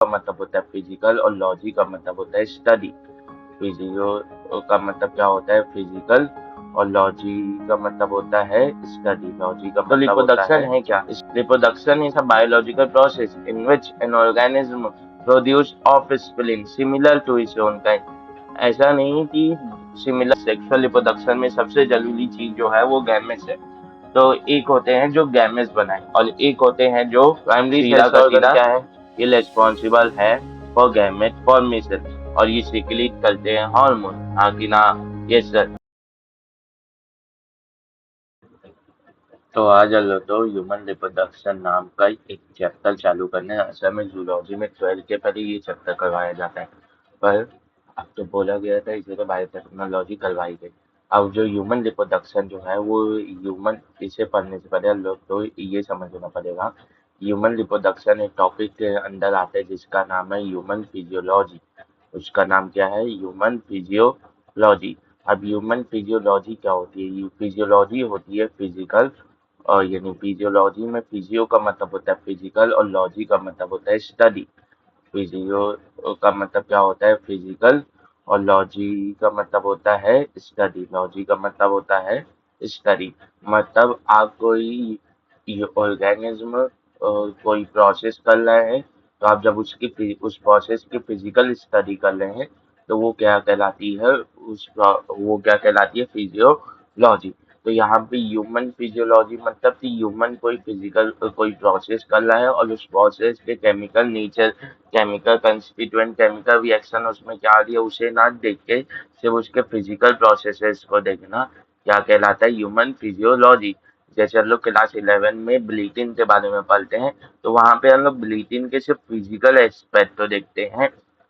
का मतलब होता है फिजिकल और लॉजी का मतलब होता है स्टडी। फिजियो का मतलब क्या होता है फिजिकल, और लॉजी का मतलब होता है स्टडी। लॉजी का मतलब रिप्रोडक्शन है क्या? Reproduction is a biological process in which an organism produce offspring similar to its own kind. ऐसा नहीं कि सिमिलर सेक्सुअल रिप्रोडक्शन में सबसे जरूरी चीज जो है वो गैमेट्स है। तो एक होते हैं जो गैमेट्स बनाए और एक होते हैं जो प्राइमरी सेल्स ऑर्गन क्या है, ये रिस्पॉन्सिबल है फॉर गैमेट फॉर्मेशन, और ये सिक्रीट करते हैं हार्मोन। हाँ कि ना? Yes sir. तो आज चलो तो ह्यूमन रिप्रोडक्शन नाम का एक चैप्टर चालू करने हैं। असल में जूलॉजी में 12 के पहले ये चैप्टर करवाया जाता है, पर अब तो बोला गया था इसे तो बायोटेक्नोलॉजी करवाई गई। अब जो ह्यूमन रिप्रोडक्शन जो है वो ह्यूमन, इसे पढ़ने से पहले हम लोग तो ये समझना पड़ेगा। ह्यूमन रिप्रोडक्शन एक टॉपिक के अंदर आता है जिसका नाम है ह्यूमन फिजियोलॉजी। उसका नाम क्या है? Human physiology. अब ह्यूमन फिजियोलॉजी क्या होती है? फिजियोलॉजी होती है फिजिकल, और यानी फिजियोलॉजी में फिजियो का मतलब होता है फिजिकल और लॉजी का मतलब होता है स्टडी। फिजियो का मतलब क्या होता है फिजिकल, और लॉजी का मतलब होता है स्टडी। लॉजी का मतलब होता है स्टडी। मतलब आप कोई ऑर्गेनिज्म कोई प्रोसेस कर रहे हैं, तो आप जब उस प्रोसेस की फिजिकल स्टडी कर रहे हैं तो वो क्या कहलाती है? वो क्या कहलाती है? फिजियोलॉजी। तो यहाँ पे ह्यूमन फिजियोलॉजी मतलब कि ह्यूमन कोई फिजिकल कोई प्रोसेस कर रहा है और उस प्रोसेस के chemical nature, chemical constituent, chemical reaction उसमें क्या आ रही है उसे ना देख के सिर्फ उसके फिजिकल प्रोसेसेस को देखना क्या कहलाता है? Human physiology. जैसे हम लोग क्लास 11 में ब्लीटिंग के बारे में पढ़ते हैं, तो वहाँ पे हम लोग ब्लीटिंग के सिर्फ फिजिकल एस्पेक्ट को देखते हैं,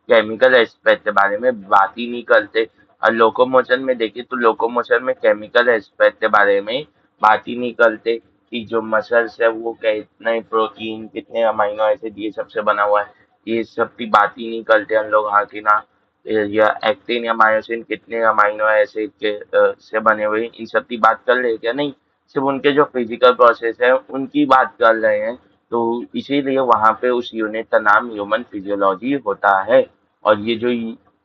केमिकल एस्पेक्ट के बारे में बात ही नहीं करते। और लोकोमोशन में देखिए तो लोकोमोशन में केमिकल एस्पेक्ट के बारे में बात ही नहीं करते कि जो मसल्स है वो कितने प्रोटीन, कितने अमाइनो एसिड ये सबसे बना हुआ है, ये सब की बात ही नहीं करते हम लोग। हाँ कि ना? या एक्टिन या मायोसिन कितने अमाइनो एसिड के से बने हुए हैं, इन सब की बात कर रहे हैं क्या? नहीं, सिर्फ उनके जो फिजिकल प्रोसेस है उनकी बात कर रहे हैं। तो इसीलिए वहाँ पे उस यूनिट का नाम ह्यूमन फिजियोलॉजी होता है। और ये जो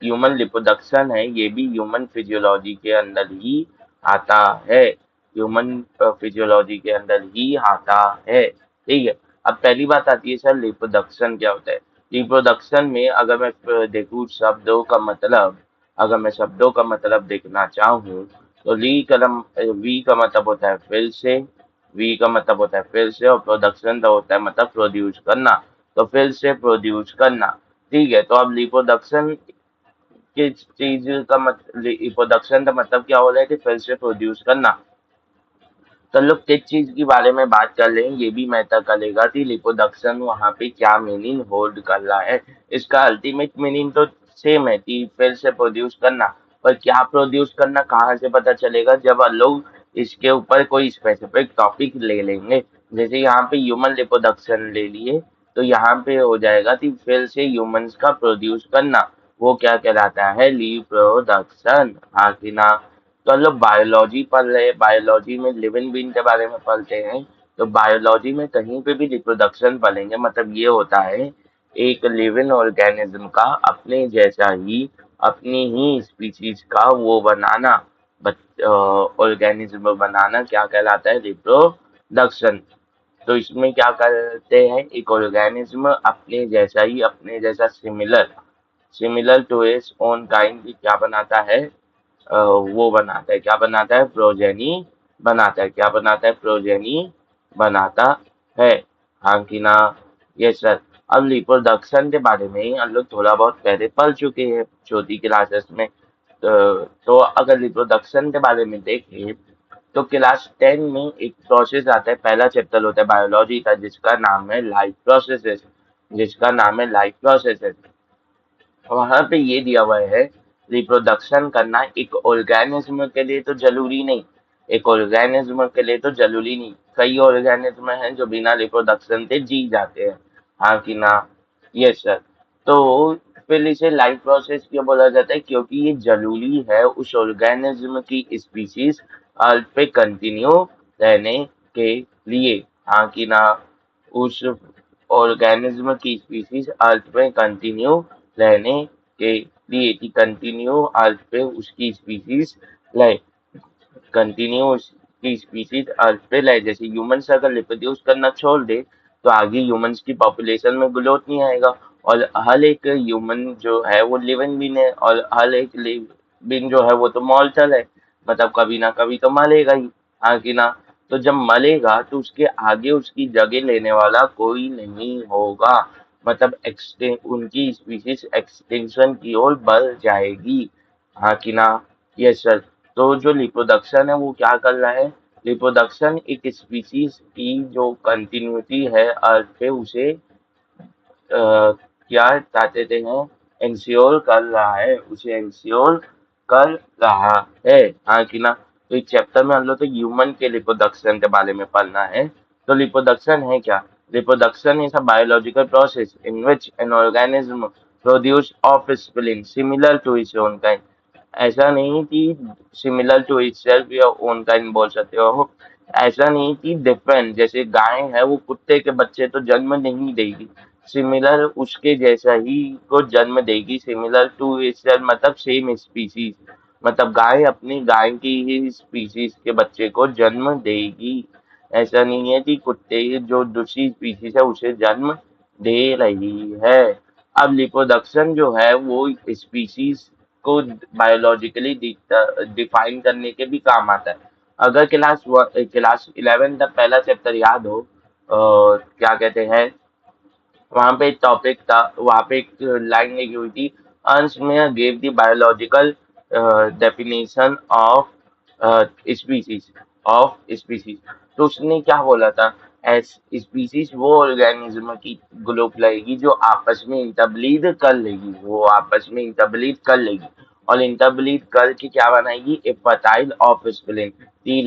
ह्यूमन रिप्रोडक्शन है ये भी ह्यूमन फिजियोलॉजी के अंदर ही आता है। ह्यूमन फिजियोलॉजी के अंदर ही आता है। ठीक है। अब पहली बात आती है सर रिप्रोडक्शन क्या होता है? रिप्रोडक्शन में अगर मैं देखूँ शब्दों का मतलब, अगर मैं शब्दों का मतलब देखना चाहूँ तो वी का मतलब होता है फिर से, वी का मतलब होता है फिर से, और प्रोडक्शन का होता है मतलब प्रोड्यूस करना। तो फिर से प्रोड्यूस करना। ठीक है। तो अब रिप्रोडक्शन किस चीज का मतलब, रिप्रोडक्शन का मतलब क्या हो रहा है कि फिर से प्रोड्यूस करना। तो लोग किस चीज के बारे में बात कर रहे हैं ये भी मैटर करेगा कि रिप्रोडक्शन वहाँ पे क्या मीनिंग होल्ड कर रहा है। इसका अल्टीमेट मीनिंग तो सेम है कि फिर से प्रोड्यूस करना, पर क्या प्रोड्यूस करना कहाँ से पता चलेगा? जब हम लोग इसके ऊपर कोई स्पेसिफिक टॉपिक ले लेंगे। जैसे यहाँ पे ह्यूमन रिप्रोडक्शन ले लिए, तो यहाँ पे हो जाएगा कि फिर से ह्यूमंस का प्रोड्यूस करना, वो क्या कहलाता है? रिप्रोडक्शन। हाँ कि ना? तो हम लोग बायोलॉजी पढ़ रहे हैं, बायोलॉजी में लिविंग बीइंग के बारे में पढ़ते हैं, तो बायोलॉजी में कहीं पे भी रिप्रोडक्शन पढ़ेंगे मतलब ये होता है एक लिविंग ऑर्गेनिज्म का अपने जैसा ही, अपनी ही स्पीशीज का वो बनाना, ऑर्गेनिज्म बनाना क्या कहलाता है? रिप्रोडक्शन। तो इसमें क्या करते हैं? एक ऑर्गेनिज्म अपने जैसा ही, अपने जैसा similar, similar to its own kind क्या बनाता है? वो बनाता है, क्या बनाता है? प्रोजेनी बनाता है। क्या बनाता है? प्रोजेनी बनाता है। हाँ कि ना? Yes sir. अब रिप्रोडक्शन के बारे में हम लोग थोड़ा बहुत पहले पढ़ चुके हैं छोटी क्लासेस में। तो अगर रिप्रोडक्शन के बारे में देखें तो क्लास 10 में एक प्रोसेस आता है, पहला चैप्टर होता है बायोलॉजी का जिसका नाम है लाइफ प्रोसेसेस, जिसका नाम है लाइफ प्रोसेसेस। वहां पे ये दिया हुआ है रिप्रोडक्शन करना एक ऑर्गेनिज्म के लिए तो जरूरी नहीं, एक ऑर्गेनिज्म के लिए तो जरूरी नहीं, कई ऑर्गेनिज्म हैं जो बिना रिप्रोडक्शन के जी जाते हैं। हाँ कि ना? Yes sir. तो फिर इसे लाइफ प्रोसेस क्यों बोला जाता है? क्योंकि ये जरूरी है उस ऑर्गेनिज्म की स्पीशीज अर्थ पे कंटिन्यू रहने के लिए। हाँ कि ना? उस ऑर्गेनिज्म की स्पीसीज अर्थ में कंटिन्यू रहने के लिए कि कंटिन्यू अर्थ पे उसकी स्पीसीज रहे, कंटिन्यूस की स्पीसीज अर्थ पे लाए। जैसे ह्यूमंस अगर रिप्रोड्यूस करना छोड़ दे तो आगे ह्यूमंस की पॉपुलेशन में ग्रोथ नहीं आएगा, और हर एक ह्यूमन जो है वो लिविंग बीन है, और हर एक बीन जो है वो तो मॉर्टल है, मतलब कभी ना कभी तो मरेगा ही, हाँ कि ना। तो जब मरेगा तो उसके आगे उसकी जगह लेने वाला कोई नहीं होगा, मतलब उनकी स्पीसीज एक्सटिंक्शन की ओर बढ़ जाएगी, हाँ कि ना। Yes sir. तो जो रिप्रोडक्शन है वो क्या कर रहा है, रिप्रोडक्शन एक स्पीसीज की जो कंटिन्यूटी है अर्थ पे उसे क्या चाहते थे हैं, इंश्योर कर रहा है, उसे इंश्योर कर रहा है, हाँ कि ना। तो इस चैप्टर में हम लोग तो ह्यूमन के रिप्रोडक्शन के बारे में पढ़ना है। तो रिप्रोडक्शन है क्या, reproduction is a biological process in which an organism produce offspring similar to its own kind. ऐसा नहीं कि सिमिलर टू इटसेल्फ या ओन काइंड बोल सकते हो, ऐसा नहीं कि डिफरेंट, जैसे गाय है वो कुत्ते के बच्चे तो जन्म नहीं देगी, सिमिलर उसके जैसा ही को जन्म देगी, सिमिलर टू इटसेल्फ मतलब सेम स्पीसीज, मतलब गाय अपनी गाय की ही स्पीसीज के बच्चे को जन्म देगी। ऐसा नहीं है कि कुत्ते जो दूसरी स्पीसीज है उसे जन्म दे रही है। अब रिप्रोडक्शन जो है वो स्पीसीज को बायोलॉजिकली डिफाइन करने के भी काम आता है। अगर क्लास 11 तक पहला चैप्टर याद हो, क्या कहते हैं, वहां पे एक टॉपिक था, वहां पे एक लाइन लिखी हुई थी, अंश में gave the biological definition of species, of species. तो उसने क्या बोला था, एस स्पीसीज वो ऑर्गेनिज्म की ग्रुप लगेगी जो आपस में इंटरब्रीड कर लेगी, वो आपस में इंटरब्रीड कर लेगी, और इंटरब्रीड करके क्या बनाएगी, ए फर्टाइल ऑफ स्प्लिन।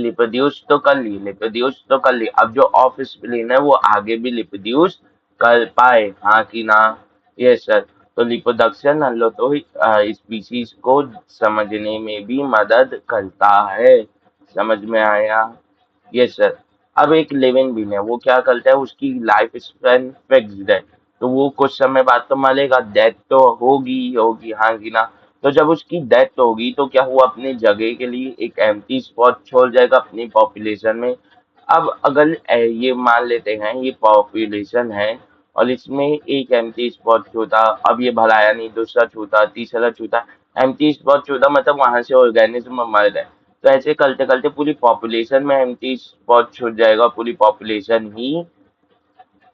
रिप्रोड्यूस तो कर ली, रिप्रोड्यूस तो कर ली, अब जो ऑफ स्प्लिन है वो आगे भी रिप्रोड्यूस कर पाए, हाँ कि ना। Yes sir. तो रिप्रोडक्शन हम लोग तो स्पीसीज को समझने में भी मदद करता है, समझ में आया। Yes sir. अब एक लिविंग बीन है, वो क्या करता है, उसकी लाइफ स्पैन फिक्स्ड है, तो वो कुछ समय बाद तो मरेगा, डेथ तो होगी ही होगी, हाँ कि ना। तो जब उसकी डेथ होगी तो क्या हुआ, अपनी जगह के लिए एक एम्प्टी स्पॉट छोड़ जाएगा अपनी पॉपुलेशन में। अब अगर ये मान लेते हैं ये पॉपुलेशन है और इसमें एक एम्प्टी स्पॉट छूटा, अब ये भराया नहीं, दूसरा छूटा, तीसरा छूटा, एम्प्टी स्पॉट छूटा, मतलब वहां से ऑर्गेनिज्म मर गए। तो ऐसे करते करते पूरी पॉपुलेशन में एम्प्टी स्पॉट छूट जाएगा, पूरी पॉपुलेशन ही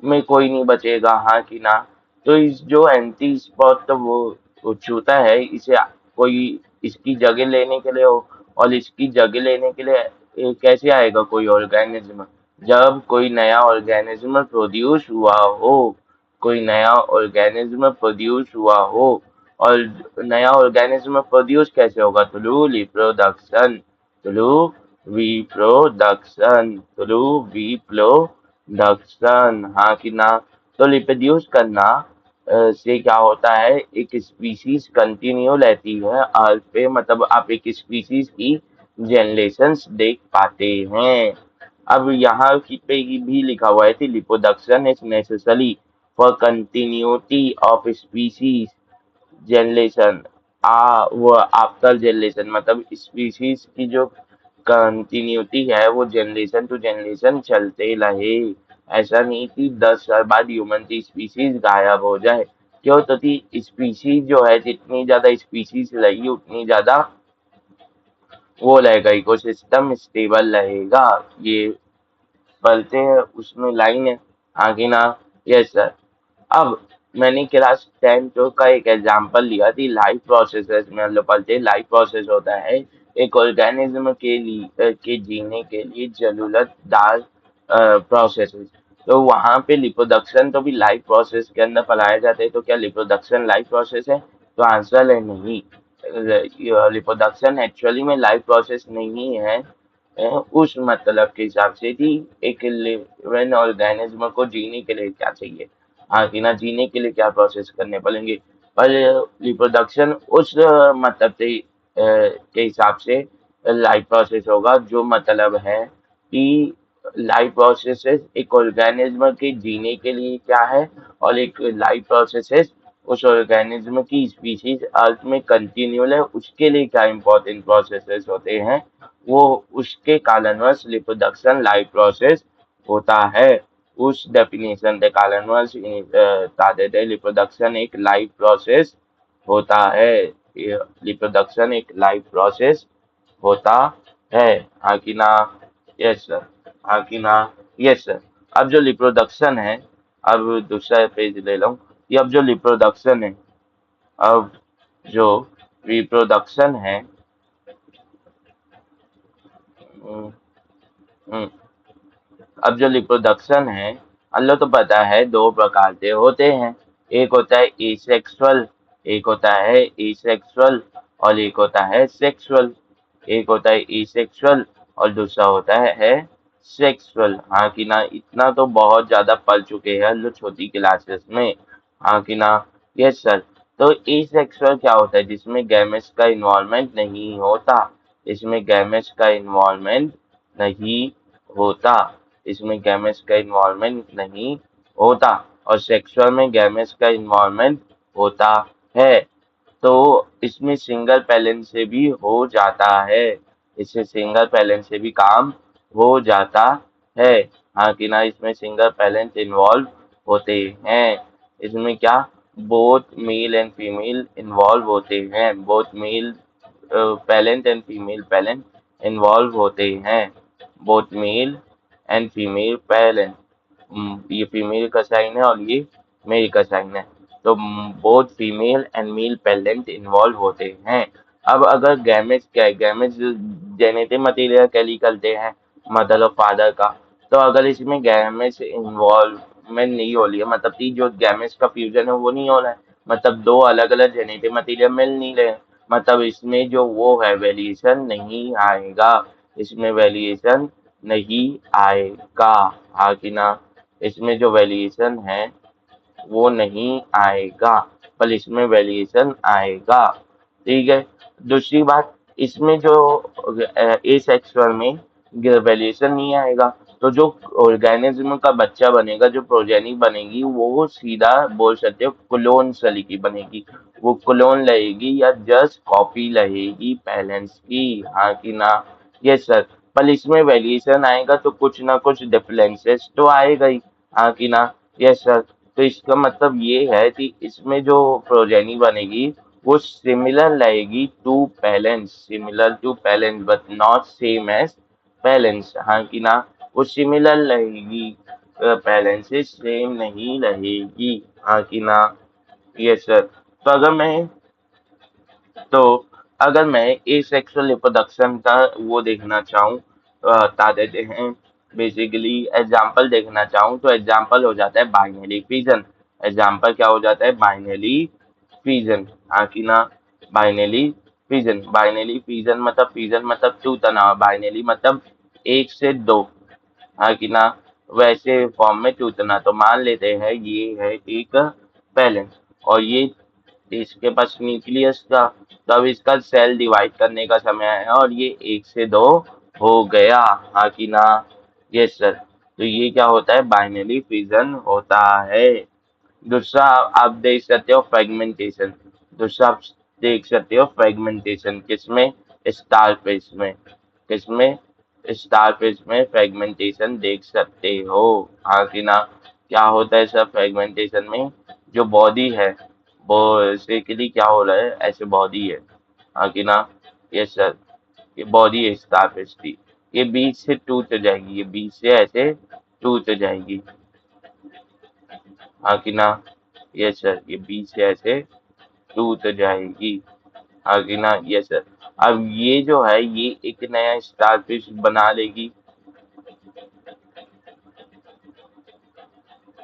में कोई नहीं बचेगा, हाँ कि ना। तो इस जो एंटी स्पॉट तो वो छूता है, इसे कोई इसकी जगह लेने के लिए हो, और इसकी जगह लेने के लिए कैसे आएगा कोई ऑर्गेनिज्म, जब कोई नया ऑर्गेनिज्म प्रोड्यूस हुआ हो, कोई नया ऑर्गेनिज्म प्रोड्यूस हुआ हो। और नया ऑर्गेनिज्म प्रोड्यूस कैसे होगा, through reproduction, through reproduction, through reproduction, हाँ कि ना। तो रिप्रोड्यूस करना से क्या होता है, एक स्पीसीज कंटिन्यू रहती है अर्थ पे, मतलब आप एक स्पीसीज की जनरेशंस देख पाते हैं। अब यहाँ की पे ही भी लिखा हुआ है कि reproduction is necessary for continuity of species generation, आ वो आफ्टर जनरेशन, मतलब स्पीसीज की जो कंटिन्यूटी है वो जनरेशन टू जनरेशन चलते रहे। ऐसा नहीं कि 10 साल बाद ह्यूमन की स्पीसीज गायब हो जाए, क्यों, तो स्पीसीज जो है जितनी ज्यादा स्पीसीज रहेगी उतनी ज्यादा वो रहेगा, इकोसिस्टम स्टेबल रहेगा। ये पढ़ते हैं उसमें लाइन है, आगे ना। Yes sir. अब मैंने क्लास 10 का एक एग्जांपल लिया थी लाइफ प्रोसेसेस में, हम लोग पढ़ते लाइफ प्रोसेस होता है एक ऑर्गेनिज्म के लिए के जीने के लिए जरूरतदार प्रोसेसेस। तो वहां पे रिप्रोडक्शन तो भी लाइफ प्रोसेस के अंदर पढ़ाया जाता है, तो क्या रिप्रोडक्शन लाइफ प्रोसेस है, तो आंसर है नहीं। रिप्रोडक्शन एक्चुअली में लाइफ प्रोसेस नहीं है, उस मतलब के हिसाब से कि एक लिविंग ऑर्गेनिज्म को जीने के लिए क्या चाहिए, हाँ कि ना, जीने के लिए क्या प्रोसेस करने पड़ेंगे। पर रिप्रोडक्शन उस मतलब से के हिसाब से लाइफ प्रोसेस होगा जो मतलब है कि लाइफ प्रोसेसेस एक ऑर्गेनिज्म के जीने के लिए क्या है, और एक लाइफ प्रोसेसेस उस ऑर्गेनिज्म की स्पीशीज अर्थ में कंटिन्यूअल है उसके लिए क्या इंपॉर्टेंट प्रोसेसेस होते हैं, वो उसके कारणवश रिप्रोडक्शन लाइफ प्रोसेस होता है। उस डेफिनेशन के कारणवश रिप्रोडक्शन एक लाइफ प्रोसेस होता है। रिप्रोडक्शन एक लाइफ प्रोसेस होता है। हाँ कि ना? Yes sir. हाँ कि ना? Yes sir. अब जो रिप्रोडक्शन है, अब दूसरा पेज ले लो। ये अब जो रिप्रोडक्शन है, अब जो रिप्रोडक्शन है, हम्म, हम्म, अब जो रिप्रोडक्शन है, अल्लाह तो पता है दो प्रकार के होते हैं। एक होता है एसेक्सुअल, एक होता है एसेक्सुअल, और एक होता है सेक्सुअल। एक होता है एसेक्सुअल और दूसरा होता है सेक्सुअल। हाँ कि ना? इतना तो बहुत ज्यादा पढ़ चुके हैं हम लोग छोटी क्लासेस में। हाँ कि ना? Yes sir. तो एसेक्सुअल क्या होता है? जिसमें गैमेट्स का इन्वॉल्वमेंट नहीं होता, इसमें गैमेट्स का इन्वॉल्वमेंट नहीं होता, इसमें गैमेट्स का इन्वॉल्वमेंट नहीं होता। और सेक्सुअल में गैमेट्स का इन्वॉल्वमेंट होता है। तो इसमें सिंगल पैलेंट से भी हो जाता है, इससे सिंगल पैलेंट से भी काम हो जाता है। हाँ कि ना? इसमें सिंगल पैलेंट इन्वॉल्व होते हैं। इसमें क्या, both male and female involve होते हैं, both male parent and female parent involve होते हैं, both male and female parent. ये फीमेल का साइन है और ये मेल का साइन है। तो both female and male parent involve होते हैं। अब अगर गैमेट्स क्या है, गैमेट्स जेनेटिक मटेरियल कैरी करते हैं मदर और फादर का। तो अगर इसमें गैमेट्स इन्वॉल्वमेंट नहीं हो रही है, मतलब कि जो गैमेट्स का फ्यूजन है वो नहीं हो रहा है, मतलब दो अलग अलग जेनेटिक मटेरियल मिल नहीं रहे हैं, मतलब इसमें जो वो है वेरिएशन नहीं आएगा, इसमें वेरिएशन नहीं आएगा। हाँ कि ना? इसमें जो वेरिएशन है वो नहीं आएगा, पर इसमें वेरिएशन आएगा। ठीक है। दूसरी बात, इसमें जो एसेक्सुअल में वेरिएशन नहीं आएगा, तो जो ऑर्गेनिज्म का बच्चा बनेगा, जो प्रोजेनी बनेगी, वो सीधा बोल सकते हो क्लोन सेल की बनेगी। वो क्लोन रहेगी या जस्ट कॉपी रहेगी पेरेंट्स की। हाँ कि ना? Yes sir. पर इसमें वेरिएशन आएगा तो कुछ ना कुछ डिफरेंसेस तो आएगा ही। हाँ कि ना? Yes sir. तो इसका मतलब ये है कि इसमें जो प्रोजेनी बनेगी वो सिमिलर रहेगी to parents, similar to parents but not same as parents. हाँ कि ना? वो सिमिलर रहेगी, पेरेंट्स से सेम नहीं रहेगी। हाँ कि ना? Yes sir. तो तो अगर मैं एसेक्सुअल रिप्रोडक्शन का वो देखना चाहूँ, बता देते हैं, बेसिकली एग्जाम्पल देखना चाहूँ तो एग्जाम्पल हो जाता है बाइनरी फिजन। एग्जाम्पल क्या हो जाता है? Binary fission. हाँ कि ना? बाइनरी फिजन, बाइनरी फिजन मतलब टू तनाव, बाइनरी मतलब एक से दो। हाँ कि ना? वैसे फॉर्म में टूटना। तो मान लेते हैं ये है एक बैलेंस, और ये इसके पास न्यूक्लियस था, तब इसका सेल डिवाइड करने का समय है और ये एक से दो हो गया। हाँ कि ना? Yes sir. तो ये क्या होता है? बाइनरी फिजन होता है। दूसरा आप देख सकते हो फ्रेगमेंटेशन। दूसरा आप देख सकते हो फ्रेगमेंटेशन किसमें? स्टारफिश में। किसमें? स्टारफिश में फ्रेगमेंटेशन देख सकते हो। हाँ कि ना? क्या होता है सर फ्रेगमेंटेशन में? जो बॉडी है वो बेसिकली क्या हो रहा है, ऐसे बॉडी है। हाँ कि ना? Yes sir. ये बॉडी है स्टारफिश की, ये बीच से टूट जाएगी, ये बीच से ऐसे टूट जाएगी। हाँ कि ना? Yes sir. ये बीच से ऐसे टूट जाएगी। हाँ कि ना? Yes sir. अब ये जो है ये एक नया स्टारफिश बना लेगी,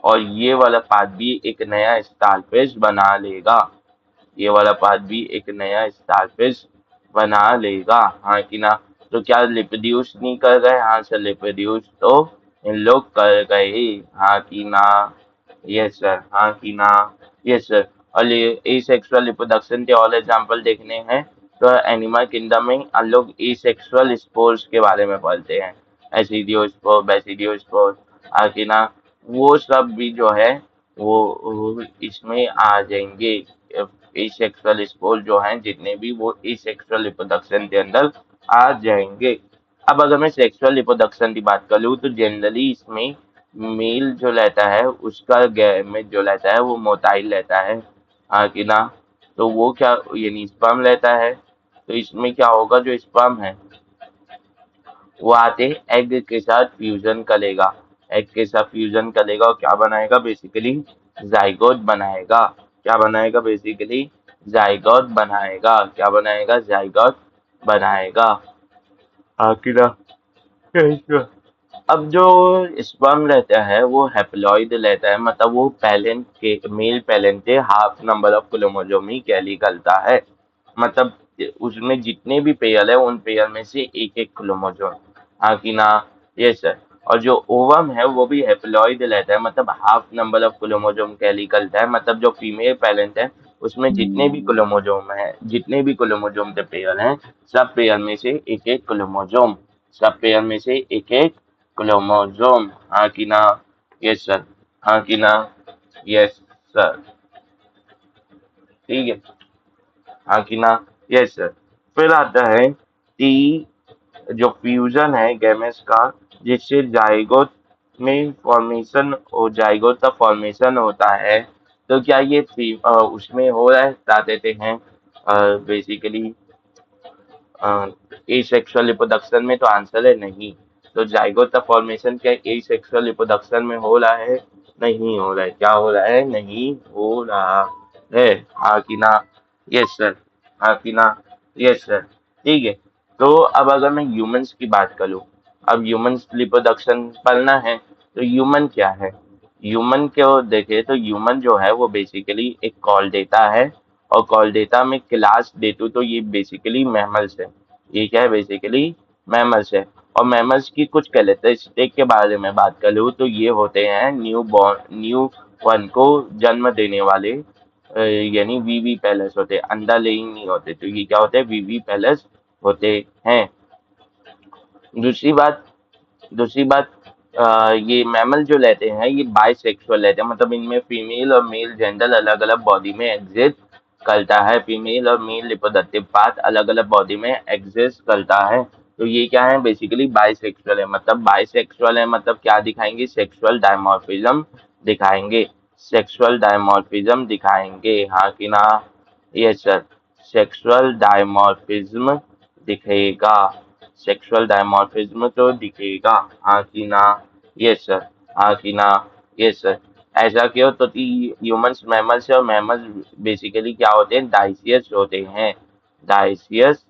और ये वाला पार्ट भी एक नया स्टारफिश बना लेगा, ये वाला पार्ट भी एक नया स्टारफिश बना लेगा। हाँ कि ना? तो क्या रिप्रोड्यूस नहीं कर गए? हाँ सर, रिप्रोड्यूस तो इन लोग कर गए। हाँ कि ना? Yes sir. हाँ कि ना? Yes sir. और ये एसेक्सुअल रिप्रोडक्शन के और एग्जांपल देखने हैं तो एनिमल किंगडम में हम लोग एसेक्सुअल स्पोर्स के बारे में पढ़ते हैं। एसिडियोस्पोर, बेसिडियोस्पोर, आकिना, वो सब भी जो है वो इसमें आ जाएंगे। एसेक्सुअल स्पोर जो हैं जितने भी, वो एसेक्सुअल रिप्रोडक्शन के अंदर आ जाएंगे। अब अगर मैं सेक्सुअल रिप्रोडक्शन की बात कर लूँ तो जनरली इसमें मेल जो रहता है उसका गैमेट जो रहता है वो मोटाइल रहता है, हाँ कि ना। तो वो क्या, यानी स्पर्म रहता है। तो इसमें क्या होगा, जो स्पर्म है वो आते एग के साथ फ्यूजन करेगा, एग के साथ फ्यूजन करेगा और क्या बनाएगा बेसिकली, जाइगोट बनाएगा। क्या बनाएगा बेसिकली, जाइगोट बनाएगा। क्या बनाएगा, जाइगोट बनाएगा, हाँ कि ना। अब जो स्पर्म रहता है वो हैप्लॉइड रहता है, मतलब वो पैलेंट के, मेल पैलेंट के half number of chromosome he carry करता है। मतलब उसमें जितने भी पेयर है उन पेयर में से एक एक क्रोमोसोम, हाँ कि ना। ये सर। और जो ओवम है वो भी हैप्लॉइड रहता है, मतलब half number of chromosome carry करता है। मतलब जो फीमेल पैरेंट है उसमें जितने भी क्रोमोसोम है, जितने भी क्रोमोसोम के पेयर हैं, सब पेयर में से एक एक क्रोमोसोम, सब पेयर में से एक एक क्रोमोसोम, हाँ कि ना। यस सर, हाँ कि ना। यस सर, ठीक है, हाँ कि ना। Yes sir. फिर आता है कि जो फ्यूजन है गैमेट्स का, जिससे जाइगोट में फॉर्मेशन, और जाइगोट का फॉर्मेशन होता है, तो क्या ये उसमें हो रहा है, बता देते हैं बेसिकली। एसेक्सुअल रिप्रोडक्शन में तो आंसर है नहीं। तो जाइगोट का फॉर्मेशन क्या एसेक्सुअल रिप्रोडक्शन में हो रहा है, नहीं हो रहा है। क्या हो रहा है, नहीं हो रहा है, हाँ कि ना। यस सर, हाँ कि ना। यस सर, ठीक है। तो अब अगर मैं ह्यूमंस की बात करूँ, अब ह्यूमंस रिप्रोडक्शन पढ़ना है, तो ह्यूमन क्या है। ह्यूमन को देखे तो ह्यूमन जो है वो बेसिकली एक कॉल देता है, और कॉल डेटा में क्लास डेटू, तो ये बेसिकली मैमल्स है। ये क्या है, बेसिकली मैमल्स है। और मैमल्स की कुछ कैरेक्टरिस्टिक के बारे में बात करूँ तो ये होते हैं न्यू बॉर्न, न्यू वन को जन्म देने वाले, यानी वीवी पैलेस होते हैं, अंडा लेइंग नहीं होते। तो ये क्या होते हैं, वीवी पैलेस होते हैं। दूसरी बात, दूसरी बात, ये मैमल जो रहते हैं ये बाइसेक्सुअल रहते हैं, मतलब इनमें फीमेल और मेल जेंडर अलग अलग बॉडी में एग्जिस्ट करता है। फीमेल और मेल रिप्रोडक्टिव पार्ट अलग अलग बॉडी में एग्जिस्ट करता है। तो ये क्या है, बेसिकली बाइसेक्सुअल है। मतलब बाइसेक्सुअल है मतलब क्या दिखाएंगे, सेक्सुअल डायमॉर्फिज्म दिखाएंगे, सेक्सुअल डायमॉर्फिज्म दिखाएंगे, हाँ कि ना। ये सर, सेक्सुअल डायमॉर्फिज्म दिखेगा, सेक्सुअल डायमॉर्फिज्म तो दिखेगा, हाँ कि ना। यस सर, हाँ कि ना। Yes sir. ऐसा क्यों, तो ह्यूमंस मैमल्स है, और मैमल्स बेसिकली क्या होते हैं, डाइसियस होते हैं, डाइसियस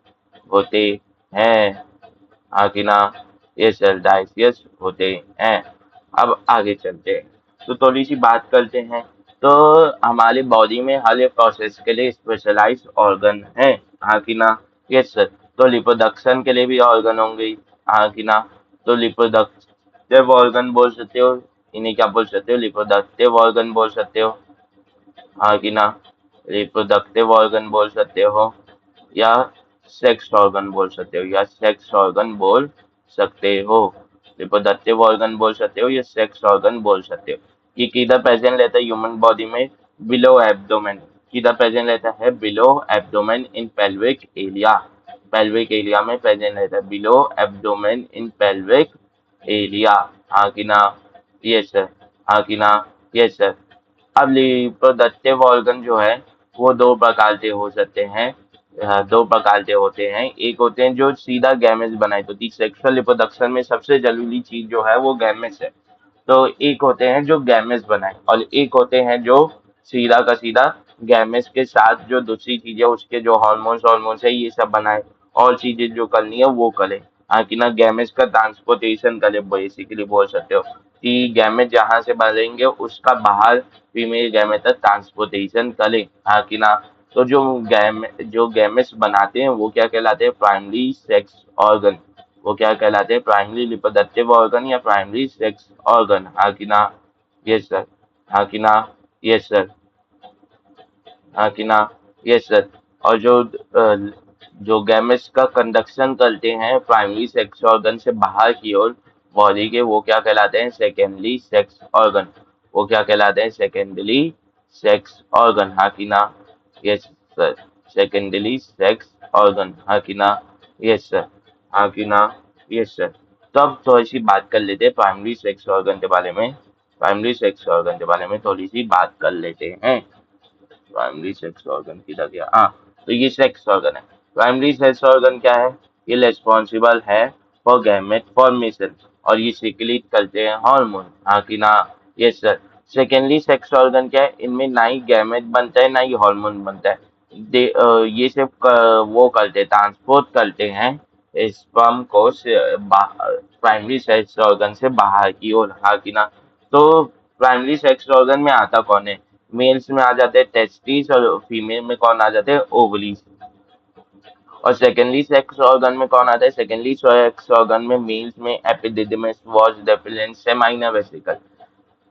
होते हैं, हाँ कि ना। ये सर, डाइसियस होते हैं। अब आगे चलते हैं, तो थोड़ी सी बात करते हैं। तो हमारे बॉडी में हर एक प्रोसेस के लिए स्पेशलाइज ऑर्गन है, हाँ कि ना। Yes sir. तो रिप्रोडक्शन के लिए भी ऑर्गन होंगे, हाँ कि ना। तो रिप्रोडक्टिव ऑर्गन बोल सकते हो, इन्हें क्या बोल सकते हो, रिप्रोडक्टिव ऑर्गन बोल सकते हो, हाँ कि ना। रिप्रोडक्टिव ऑर्गन बोल सकते हो, या सेक्स ऑर्गन बोल सकते हो, या सेक्स ऑर्गन बोल सकते हो। रिप्रोडक्टिव ऑर्गन बोल सकते हो या सेक्स ऑर्गन बोल सकते हो। ये किधर प्रेजेंट रहता है ह्यूमन बॉडी में, बिलो एब्डोमेन। किधर प्रेजेंट रहता है, बिलो एब्डोमेन इन पेल्विक एरिया, पेल्विक एरिया में प्रेजेंट रहता है, बिलो एब्डोमेन इन पेल्विक एरिया, हाँ कि ना। यस सर, हाँ कि ना। Yes sir. अब रिप्रोडक्टिव ऑर्गन जो है वो दो प्रकार के हो सकते हैं, दो प्रकार के होते हैं। एक होते हैं जो सीधा गैमेट्स बनाए, तो सेक्सुअल रिप्रोडक्शन में सबसे जरूरी चीज जो है वो गैमेट्स है। तो एक होते हैं जो गैमेट्स बनाए, और एक होते हैं जो सीधा का सीधा गैमेट्स के साथ जो दूसरी चीजें उसके जो हार्मोन्स हार्मोन्स है ये सब बनाए, और चीजें जो करनी है वो करे, हाँ कि ना। गैमेट्स का ट्रांसपोर्टेशन करे, बेसिकली बोल सकते हो कि गैमेट जहां से बनेंगे उसका बाहर फीमेल गैमेट तक ट्रांसपोर्टेशन करे, हाँ कि ना। तो जो गैमेट्स बनाते हैं वो क्या कहलाते हैं, प्राइमरी सेक्स ऑर्गन। वो क्या कहलाते हैं, प्राइमरी रिप्रोडक्टिव ऑर्गन या प्राइमरी सेक्स ऑर्गन, हाँ कि ना। यस सर, हाँ कि ना। यस सर, हाँ कि ना। Yes sir. और जो गैमेट्स का कंडक्शन करते हैं प्राइमरी सेक्स ऑर्गन से बाहर की ओर, बॉडी के, वो क्या कहलाते हैं? Secondary sex organ. वो क्या कहलाते हैं? Secondary sex organ. हाँ कि ना? Yes sir. Secondary sex organ. हाँ कि ना? Yes sir. हाँ कि ना? Yes sir. तो अब थोड़ी सी बात कर लेते हैं प्राइमरी सेक्स ऑर्गन के बारे में। प्राइमरी सेक्स ऑर्गन के बारे में थोड़ी सी बात कर लेते हैं। प्राइमरी सेक्स ऑर्गन की जगह, हाँ, तो ये सेक्स ऑर्गन है। प्राइमरी सेक्स ऑर्गन क्या है? ये रिस्पॉन्सिबल है फॉर गैमेट फॉर्मेशन, और ये सिक्रीट करते हैं हार्मोन। हाँ कि ना? Yes sir. Secondary sex organ क्या है? इनमें ना ही गैमेट बनता है ना ही हार्मोन बनता है। ये सिर्फ वो करते, ट्रांसपोर्ट करते हैं स्पर्म को प्राइमरी सेक्स ऑर्गन से बाहर की ओर। हाँ कि ना? तो प्राइमरी सेक्स ऑर्गन में आता कौन है? मेल्स में आ जाते हैं टेस्टिस, और फीमेल में कौन आ जाते हैं? ओवरीज। और सेकेंडरी सेक्स ऑर्गन में कौन आता है? सेकेंडरी सेक्स ऑर्गन में मेल्स में epididymis, vas deferens, seminal vesicle.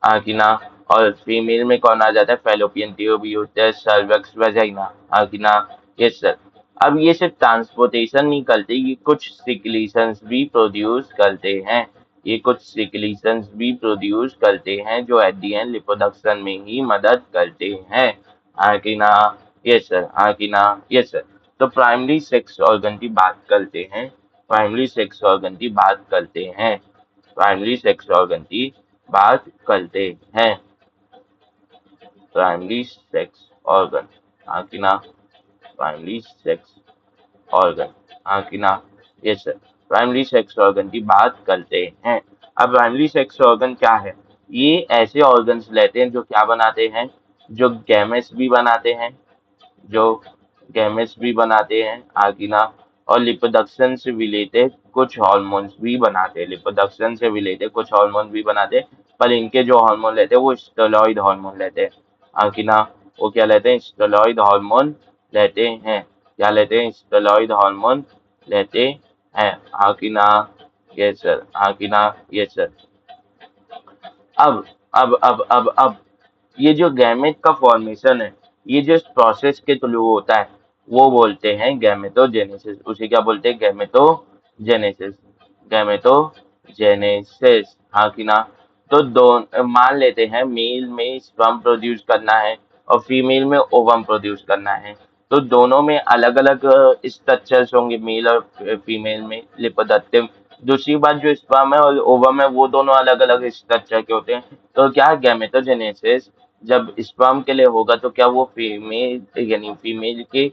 आकिना। और फीमेल में कौन आ जाता है? Fallopian tube, uterus, cervix, vagina. आकिना। Yes sir. अब ये सिर्फ ट्रांसपोर्टेशन नहीं करते, ये कुछ सिक्रीशंस भी प्रोड्यूस करते हैं। ये कुछ सिक्रीशंस भी प्रोड्यूस करते हैं जो एट दी एंड रिप्रोडक्शन में ही मदद करते हैं। आकिना। Yes sir. आकिना। Yes sir. तो प्राइमरी सेक्स ऑर्गन की बात करते हैं। प्राइमरी सेक्स ऑर्गन की बात करते हैं। प्राइमरी सेक्स ऑर्गन की बात करते हैं। Primary sex organ. हाँ कि ना? Primary sex organ. हाँ कि ना? Yes sir. Primary sex organ की बात करते हैं। अब प्राइमरी सेक्स ऑर्गन क्या है? ये ऐसे ऑर्गन्स लेते हैं जो क्या बनाते हैं? जो गैमेट्स भी बनाते हैं, जो गैमेट्स भी बनाते हैं, आगिना। और लिपोडक्शन से रिलेटेड कुछ हार्मोन्स भी बनाते हैं। लिपोडक्शन से रिलेटेड कुछ हार्मोन भी बनाते हैं, पर इनके जो हार्मोन लेते हैं वो स्टेरॉइड हार्मोन लेते हैं। आगिना। वो क्या लेते हैं? स्टेरॉइड हार्मोन लेते हैं। क्या लेते हैं? स्टेरॉइड हार्मोन लेते हैं। आगिना। Yes sir. आगिना। Yes sir. अब अब ये जो गैमेट का फॉर्मेशन है, ये जो प्रोसेस के थ्रू होता है, वो बोलते हैं गैमेटोजेनेसिस। उसे क्या बोलते हैं? गैमेटोजेनेसिस। गैमेटोजेनेसिस। हाँ कि ना? तो दो मान लेते हैं मेल में स्पर्म प्रोड्यूस करना है और फीमेल में ओवम प्रोड्यूस करना है। तो दोनों में अलग अलग स्ट्रक्चर्स होंगे, मेल और फीमेल में रिप्रोडक्टिव। दूसरी बात, जो स्पर्म है और ओवम है वो दोनों अलग अलग स्ट्रक्चर के होते हैं। तो क्या गैमेटोजेनेसिस जब स्पर्म के लिए होगा तो क्या वो फीमेल यानी फीमेल के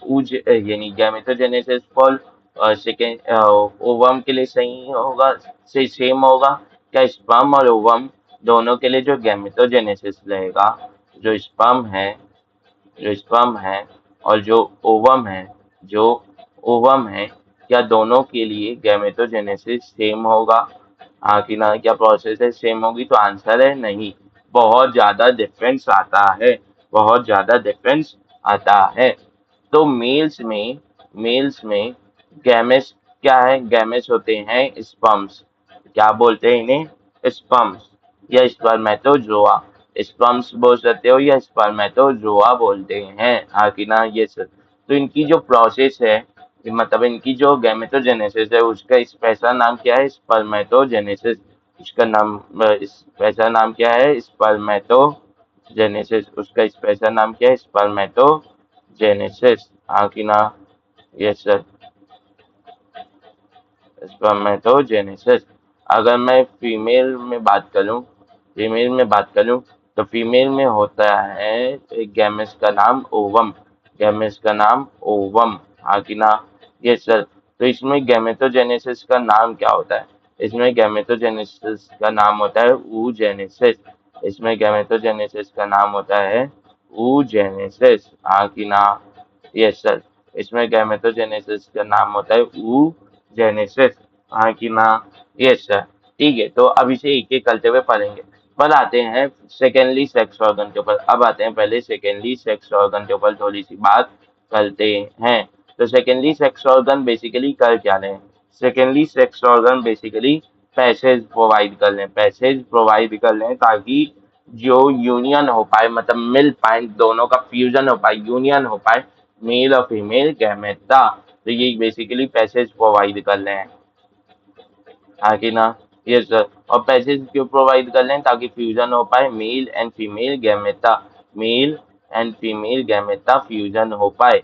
ऊज यानी गैमेटोजेनेसिस फॉल सेकेंड ओवम के लिए सही होगा, से सेम होगा? क्या स्पर्म और ओवम दोनों के लिए जो गैमेटोजेनेसिस रहेगा, जो स्पर्म है, जो स्पर्म है और जो ओवम है, जो ओवम है, क्या दोनों के लिए गैमेटोजेनेसिस सेम होगा? हाँ कि ना? क्या प्रोसेस है सेम होगी? तो आंसर है नहीं, बहुत ज्यादा डिफरेंस आता है। बहुत ज्यादा डिफरेंस आता है। तो मेल्स में गैमेट्स क्या है? गैमेट्स होते हैं स्पर्म्स। क्या बोलते हैं इन्हें? स्पर्म्स या स्पर्मेटोजोआ। स्पर्म्स बोल सकते हो या स्पर्मेटोजोआ बोलते हैं। हाँ कि ना? ये सर। तो इनकी जो प्रोसेस है, मतलब इनकी जो गैमेटोजेनेसिस है, उसका स्पेशल नाम क्या है? स्पर्मेटोजेनेसिस। उसका नाम स्पेशल नाम क्या है? स्पर्मेटोजेनेसिस। उसका स्पेशल नाम क्या है? स्पर्मेटोजेनेसिस। हाँ कि ना? Yes sir. स्पर्मेटोजेनेसिस। अगर मैं फीमेल में बात करूं तो फीमेल में होता है एक गैमेट्स का नाम ओवम। गैमेट्स का नाम ओवम। हाँ कि ना? ये सर। तो इसमें गैमेटोजेनेसिस का नाम क्या होता है? इसमें गैमेटोजेनेसिस का नाम होता है oogenesis। इसमें गैमेटोजेनेसिस का नाम होता है oogenesis। हाँ कि ना? Yes sir. इसमें गैमेटोजेनेसिस का नाम होता है oogenesis। हाँ कि ना? Yes sir. ठीक है, तो अब इसे एक एक करते हुए पढ़ेंगे। पर आते हैं सेकेंडरी सेक्स ऑर्गन के ऊपर। अब आते हैं पहले सेकेंडरी सेक्स ऑर्गन के ऊपर थोड़ी सी बात करते हैं। तो सेकेंडरी सेक्स ऑर्गन बेसिकली कर क्या रहे हैं? Secondary sex organ basically passage provide कर लें ताकि जो यूनियन हो पाए, मतलब मिल पाए, दोनों का फ्यूजन हो पाए, यूनियन हो पाए, मेल और फीमेल गैमेट का। तो ये बेसिकली पैसेज प्रोवाइड कर रहे हैं। हाँ कि ना? Yes sir. और पैसेज क्यों प्रोवाइड कर लें? ताकि फ्यूजन हो पाए, मेल एंड फीमेल गैमेटा फ्यूजन हो पाए।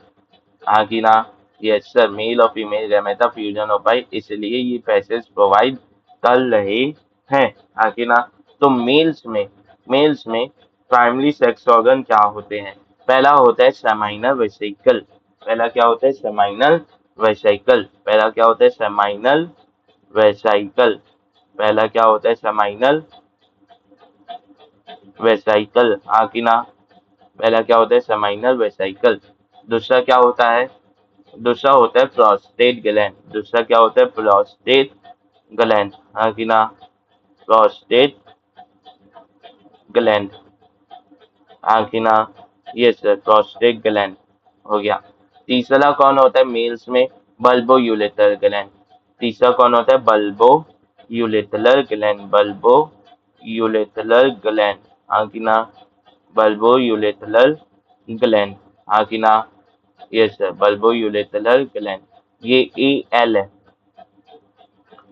हाँ कि ना? यस सर, मेल और फीमेल गैमेटा फ्यूजन हो पाए, इसलिए ये पैसेज प्रोवाइड कर रहे हैं। हाँ कि ना? तो मेल्स में प्राइमरी सेक्स ऑर्गन क्या होते हैं? पहला होता है सेमाइनल वेसिकल। पहला क्या होता है? Seminal vesicle. पहला क्या होता है? Seminal vesicle. पहला क्या होता है? Seminal vesicle. हाँ कि ना? पहला क्या होता है? Seminal vesicle. दूसरा क्या होता है? दूसरा होता है प्रोस्टेट ग्लैंड। दूसरा क्या होता है? Prostate gland. हाँ कि ना? Prostate gland. हाँ कि ना? ये सर, प्रोस्टेट ग्लैंड हो गया। तीसरा कौन होता है मेल्स में? Bulbo urethral gland. तीसरा कौन होता है? Bulbo urethral gland. Bulbo urethral gland. हाँ कि ना? Bulbo urethral gland. हाँ कि ना? Yes sir, bulbo urethral gland. ये एल है,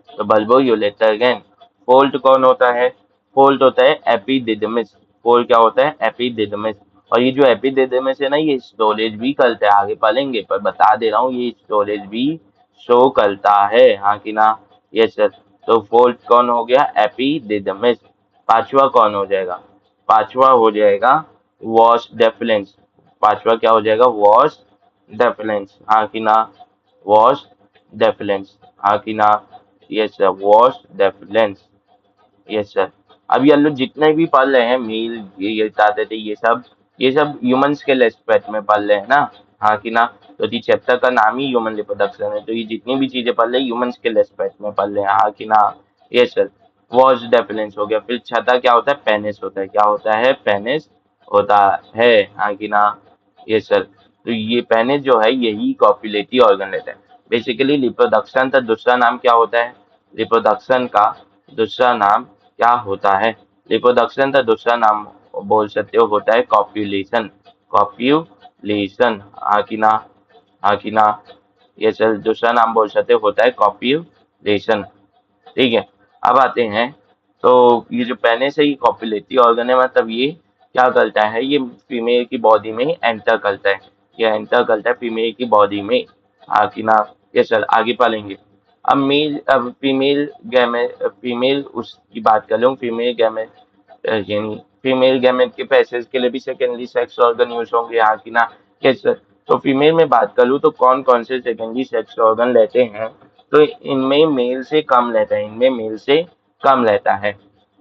तो बल्बो यूरेथ्रल ग्लैंड। फोल्ट कौन होता है? फोल्ट होता है एपिडिडमिस। फोल्ट क्या होता है? एपिडिडमिस। और ये जो एपिडिडमिस है ना, ये स्टोरेज भी करता है, आगे पढ़ेंगे, पर बता दे रहा हूँ ये स्टोरेज भी शो करता है। हाँ कि ना? Yes sir. तो फोल्ट कौन हो गया? एपिडिडमिस। पांचवा कौन हो जाएगा? पांचवा हो जाएगा वॉश डेफलेंस। पांचवा क्या हो जाएगा? Vas deferens. हाँ कि ना? Vas deferens. हाँ कि ना? Yes sir, vas deferens. Yes sir. अब ये लोग जितने भी पढ़ रहे हैं मील, ये बताते थे, ये सब ह्यूमंस के एस्पेक्ट में पढ़ रहे हैं ना? हाँ कि ना? तो ये चैप्टर का नाम ही ह्यूमन रिप्रोडक्शन है, तो ये जितनी भी चीजें पढ़ रहे हैं ह्यूमंस के एस्पेक्ट में पढ़ रहे हैं। हाँ कि ना? Yes sir. वॉश डेफलेंस हो गया। फिर छठा क्या होता है? पेनिस होता है। क्या होता है? पेनिस होता है। हाँ कि ना? Yes sir. तो ये पेनिस जो है यही कॉपुलेटरी ऑर्गन लेता है। बेसिकली रिप्रोडक्शन का दूसरा नाम क्या होता है? रिप्रोडक्शन का दूसरा नाम क्या होता है? रिप्रोडक्शन का दूसरा नाम बोल सकते हो होता है कॉप्यूलेशन। कॉप्यूलेशन। हाँ कि ना? हाँ कि ना? ये सर, दूसरा नाम बोल सकते हो होता है कॉप्यूलेशन। ठीक है। अब आते हैं, तो ये जो पेनिस है ये कॉपुलेटरी ऑर्गन है, मतलब ये क्या करता है? ये फीमेल की बॉडी में एंटर करता है। ये एंटर करता है फीमेल की बॉडी में। हाँ कि ना? ये सर, आगे पढ़ेंगे। अब फीमेल उसकी बात कर लूँ, फीमेल गैमेट, यानी फीमेल गैमेट के पैसेज के लिए भी सेकेंडरी सेक्स ऑर्गन यूज होंगे। हाँ कि ना? Yes sir. तो फीमेल में बात करूँ तो कौन कौन से सेकेंडरी सेक्स ऑर्गन लेते हैं? तो इनमें मेल से कम लेता है, इनमें मेल से कम लेता है।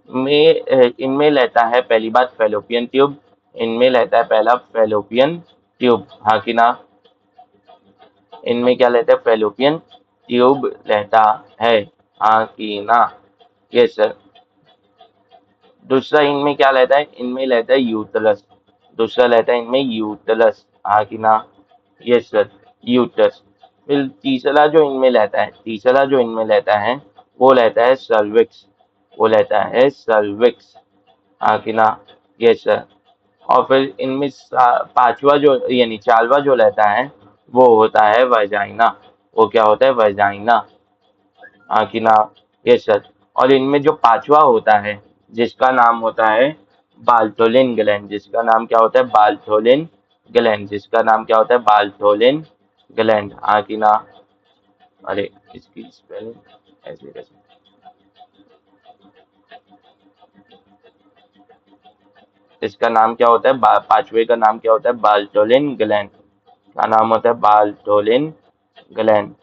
इनमें लेता है पहली बात फेलोपियन ट्यूब। इनमें लेता है पहला फेलोपियन ट्यूब। हाँ कि ना? इनमें क्या लेता है? फेलोपियन ट्यूब लेता है। हाँ कि ना? Yes sir. दूसरा इनमें क्या लेता है? इनमें लेता है यूटरस। दूसरा लेता है इनमें यूटरस। हाँ कि ना? Yes sir, uterus. फिर तीसरा जो इनमें लेता है वो लेता है सर्विक्स। वो लेता है सर्विक्स। हाँ कि ना? Yes sir. और फिर इनमें पांचवा जो, यानी चारवा जो लेता है वो होता है वजाइना। वो क्या होता है? वजाइना। हाँ कि ना? Yes sir. और इनमें जो पांचवा होता है जिसका नाम होता है बाल्टोलिन ग्लैंड। जिसका नाम क्या होता है? बाल्टोलिन ग्लैंड। जिसका नाम क्या होता है? बाल्टोलिन ग्लैंड। हाँ कि ना? अरे, इसकी स्पेलिंग ऐसे कैसे? इसका नाम क्या होता है? पांचवे का नाम क्या होता है? बाल्टोलिन ग्लैंड। का नाम होता है बाल्टोलिन ग्लैंड।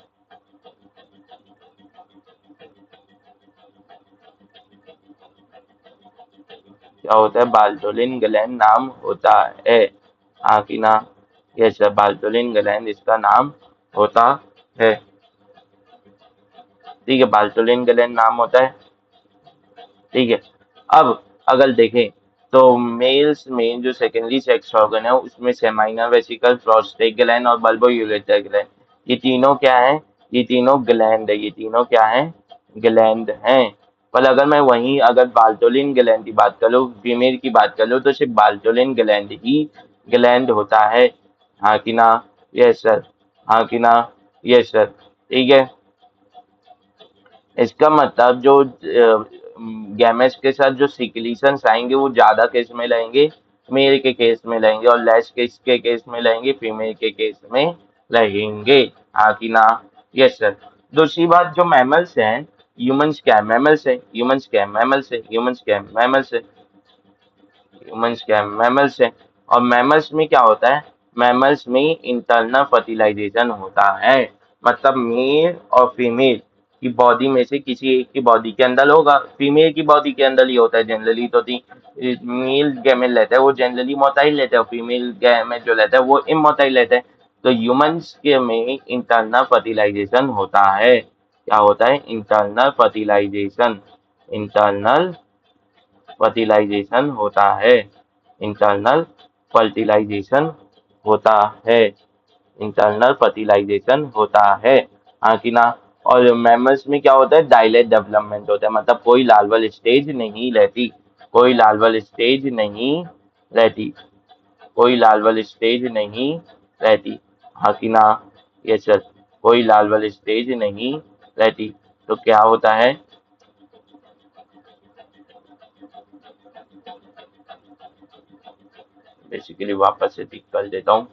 क्या होता है? बाल्टोलिन ग्लैंड नाम होता है। हाँ कि ना? ये सब बाल्टोलिन ग्लैंड इसका नाम होता है। ठीक है, बाल्टोलिन ग्लैंड नाम होता है। ठीक है। अब अगर देखें तो मेल्स में जो सेकेंडरी सेक्स ऑर्गन है उसमें सेमाइनल वेसिकल, प्रोस्टेट ग्लैंड और बल्बो यूरेथ्रल ग्लैंड, ये तीनों क्या है? ये तीनों ग्लैंड है। ये तीनों क्या है? ग्लैंड हैं। पर अगर बाल्टोलिन ग्लैंड की बात कर लो, फीमेल की बात कर लो, तो सिर्फ बाल्टोलिन ग्लैंड ही ग्लैंड होता है। हाँ कि ना? Yes sir. हाँ कि ना? Yes sir. ठीक है। इसका मतलब जो गैमेट्स के साथ जो सिक्रीशंस आएंगे वो ज्यादा केस में रहेंगे मेल के केस में रहेंगे, और लेस केस के केस में रहेंगे फीमेल के केस में रहेंगे। हाँ कि ना? Yes sir. दूसरी बात, जो मैमल्स हैं, ह्यूमंस क्या है? मैमल्स है। ह्यूमंस क्या है? मैमल्स है। ह्यूमंस क्या है? मैमल्स है। ह्यूमंस क्या है? मैमल्स है। और मैमल्स में क्या होता है? मैमल्स में इंटरनल फर्टिलाइजेशन होता है। मतलब मेल और फीमेल की बॉडी में से किसी एक की बॉडी के अंदर होगा। फीमेल की बॉडी के अंदर ही होता है जनरली। तो मेल गैमेट लेता है वो जनरली मोटाइल लेता है, और फीमेल गैमेट जो लेता है वो इमोटाइल लेता है। तो ह्यूमंस के में इंटरनल फर्टिलाइजेशन होता है। क्या होता है? Internal fertilisation. इंटरनल फर्टिलाइजेशन होता है। इंटरनल फर्टिलाइजेशन होता है। इंटरनल फर्टिलाइजेशन होता है। हाँ कि ना? और मैमल्स में क्या होता है? डाइलेट डेवलपमेंट होता है, मतलब कोई लार्वल स्टेज नहीं रहती। कोई लार्वल स्टेज नहीं रहती। कोई लार्वल स्टेज नहीं रहती। हाँ कि ना? ये सर। कोई लार्वल स्टेज नहीं रहती। तो क्या होता है? बेसिकली वापस से टिक कर देता हूँ।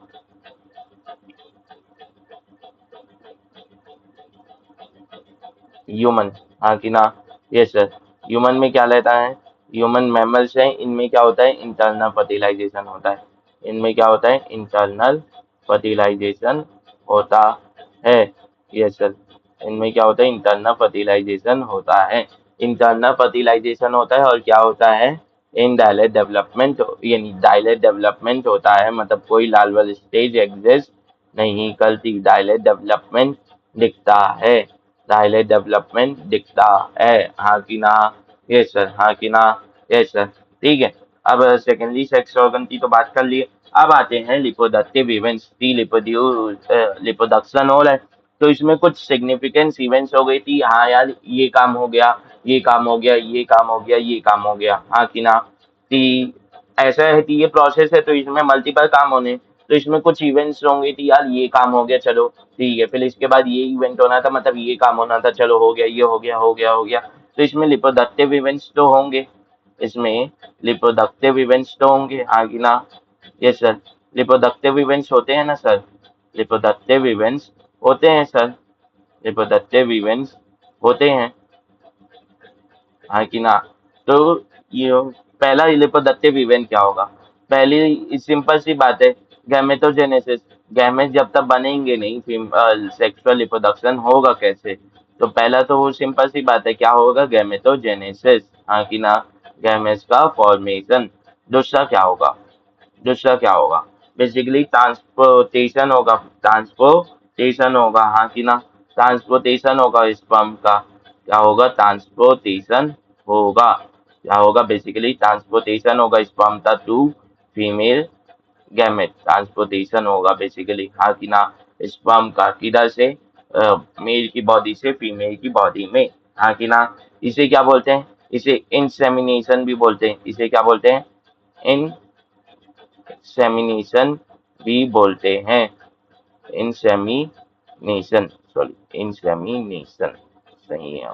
ह्यूमन। हाँ कि ना? Yes sir. ह्यूमन में क्या लेता है? ह्यूमन मैमल्स है, इनमें क्या होता है? इंटरनल फर्टिलाइजेशन होता है। इनमें क्या होता है? इंटरनल फर्टिलाइजेशन होता है। Yes sir. इनमें क्या होता है? इंटरनल फर्टिलाइजेशन होता है। इंटरनल फर्टिलाइजेशन होता है, और क्या होता है? इन डायलेट डेवलपमेंट, यानी डायलेट डेवलपमेंट होता है, मतलब कोई लार्वल स्टेज एग्जिस्ट नहीं करती। डायलेट डेवलपमेंट दिखता है। डायलेट डेवलपमेंट दिखता है। हाँ कि ना? Yes sir. हाँ कि ना? Yes sir. ठीक है। अब सेकेंडली सेक्स ऑर्गन की तो बात कर लिए। अब आते हैं लिपोडक्टिव इवेंट्स की। लिपोडक्शन हो रहा है, तो इसमें कुछ सिग्निफिकेंस इवेंट्स हो गई थी। हाँ यार, ये काम हो गया, ये काम हो गया, ये काम हो गया, ये काम हो गया। हाँ कि ना? कि ऐसा है कि ये प्रोसेस है, तो इसमें मल्टीपल काम होने, तो इसमें कुछ इवेंट्स होंगे कि यार ये काम हो गया, चलो ठीक है, फिर इसके बाद ये इवेंट होना था, मतलब ये काम होना था, चलो हो गया, ये हो गया, हो गया, हो गया। तो इसमें रिप्रोडक्टिव इवेंट्स तो होंगे। इसमें रिप्रोडक्टिव इवेंट्स तो होंगे, हाँ कि ना? Yes sir. रिप्रोडक्टिव इवेंट्स होते हैं ना सर? रिप्रोडक्टिव इवेंट्स होते हैं सर। रिप्रोडक्टिव इवेंट्स होते हैं, हाँ कि ना? तो ये पहला रिप्रोडक्टिव इवेंट क्या होगा? पहली सिंपल सी बात है, गैमेटोजेनेसिस। गैमेट जब तक बनेंगे नहीं, सेक्सुअल रिप्रोडक्शन होगा कैसे? तो पहला तो वो सिंपल सी बात है, क्या होगा? गैमेटोजेनेसिस। हाँ कि ना? गैमेट्स का फॉर्मेशन। दूसरा क्या होगा? दूसरा क्या होगा? बेसिकली ट्रांसपोर्टेशन होगा। ट्रांसपोर्टेशन होगा, हाँ कि ना? ट्रांसपोर्टेशन होगा स्पर्म का। क्या होगा? ट्रांसपोर्टेशन होगा। क्या होगा? बेसिकली ट्रांसपोर्टेशन होगा स्पर्म का टू फीमेल गैमेट। ट्रांसपोर्टेशन होगा बेसिकली, हाँ कि ना? स्पर्म का किधर से? मेल की बॉडी से फीमेल की बॉडी में। हाँ कि ना? इसे क्या बोलते हैं? इसे इंसेमिनेशन भी बोलते हैं। इसे क्या बोलते हैं? इंसेमिनेशन भी बोलते हैं। इंसेमिनेशन, सॉरी, इंसेमिनेशन सही है।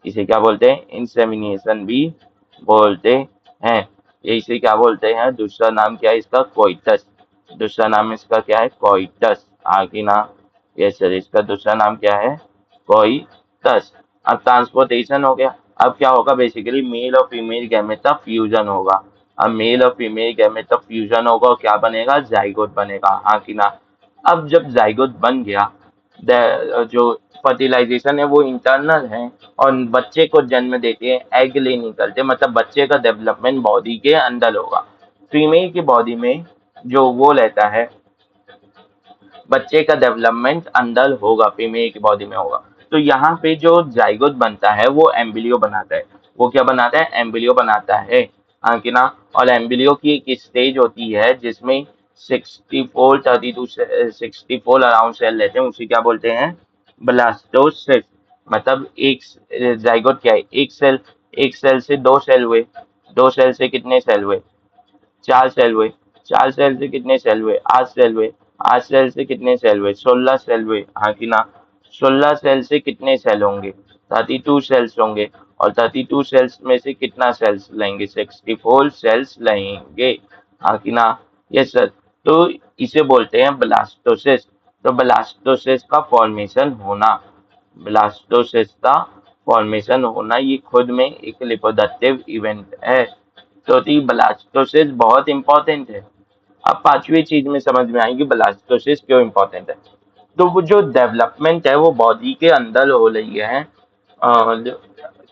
इसे क्या बोलते हैं? इंसेमिनेशन भी बोलते हैं। ये इसे क्या बोलते हैं? दूसरा नाम क्या है इसका? कोइटस। दूसरा नाम इसका क्या है? कोइटस। आगे ना? Yes sir. इसका दूसरा नाम क्या है? कोइटस। अब ट्रांसपोर्टेशन हो गया। अब क्या होगा? बेसिकली मेल और फीमेल गैमेट का फ्यूजन होगा। अब मेल और फीमेल गैमेट का फ्यूजन होगा, और क्या बनेगा? जाइगोट बनेगा, हाँ कि ना? अब जब जाइगोट बन गया, जो फर्टिलाइजेशन है वो इंटरनल है, और बच्चे को जन्म देते हैं, एग ले निकलते, मतलब बच्चे का डेवलपमेंट बॉडी के अंदर होगा। फीमेल की बॉडी में जो वो रहता है, बच्चे का डेवलपमेंट अंदर होगा, फीमेल की बॉडी में होगा। तो यहाँ पे जो जाइगोट बनता है वो एम्ब्रियो बनाता है। वो क्या बनाता है? एम्ब्रियो बनाता है, हाँ कि ना? और एम्ब्रियो की एक स्टेज होती है जिसमें 64 अराउंड सेल रहते हैं, उसे क्या बोलते हैं? ब्लास्टोसिस्ट। मतलब एक जाइगोट क्या है? एक सेल। एक सेल से दो सेल हुए। दो सेल से कितने सेल हुए? चार सेल हुए। चार सेल से कितने सेल हुए? आठ सेल हुए। आठ सेल से कितने सेल हुए? 16 सेल हुए, हाँ कि ना? 16 सेल से कितने सेल होंगे? 32 सेल्स होंगे, और 32 सेल्स में से कितना सेल्स लेंगे, 64 सेल्स लेंगे, हाँ कि ना। Yes sir. तो इसे बोलते हैं ब्लास्टोसिस। तो ब्लास्टोसिस का फॉर्मेशन होना, ब्लास्टोसिस का फॉर्मेशन होना ये खुद में एक लिपोदक्टिव इवेंट है। तो ब्लास्टोसिस बहुत इंपॉर्टेंट है। अब पांचवी चीज में समझ में आएगी ब्लास्टोसिस क्यों इंपॉर्टेंट है। तो वो जो डेवलपमेंट है वो बॉडी के अंदर हो रही है,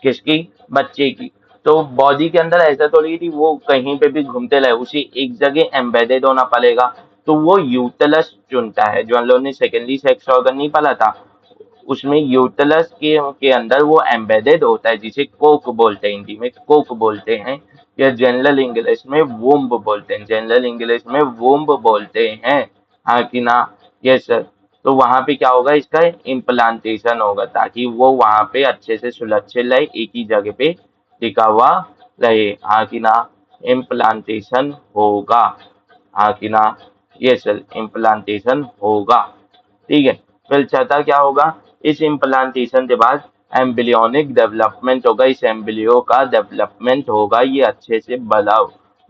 किसकी, बच्चे की। तो बॉडी के अंदर ऐसा तो नहीं थी वो कहीं पे भी घूमते रहे, उसे एक जगह एम्बेडेड होना पड़ेगा। तो वो यूटेलस चुनता है, जो हम लोगों ने सेकेंडरी सेक्स ऑर्गन नहीं पढ़ा था, उसमें यूटेलस के अंदर वो एम्बेडेड होता है, जिसे कोक बोलते हैं, हिंदी में कोक बोलते हैं, या जनरल इंग्लिश में वोम्ब बोलते हैं, जनरल इंग्लिश में वोम्ब बोलते हैं, हाँ कि ना। Yes sir. तो वहां पे क्या होगा, इसका इम्प्लांटेशन होगा, ताकि वो वहां पे अच्छे से सुलक्षित रहे, एक ही जगह पे टिका हुआ रहे, हाँ कि ना। इम्प्लांटेशन होगा, हाँ कि ना। ये सर, इम्प्लांटेशन होगा, ठीक है। फिर छठा क्या होगा, इस इम्प्लांटेशन के बाद एम्ब्रियोनिक डेवलपमेंट होगा, इस एम्ब्रियो का डेवलपमेंट होगा, ये अच्छे से बड़ा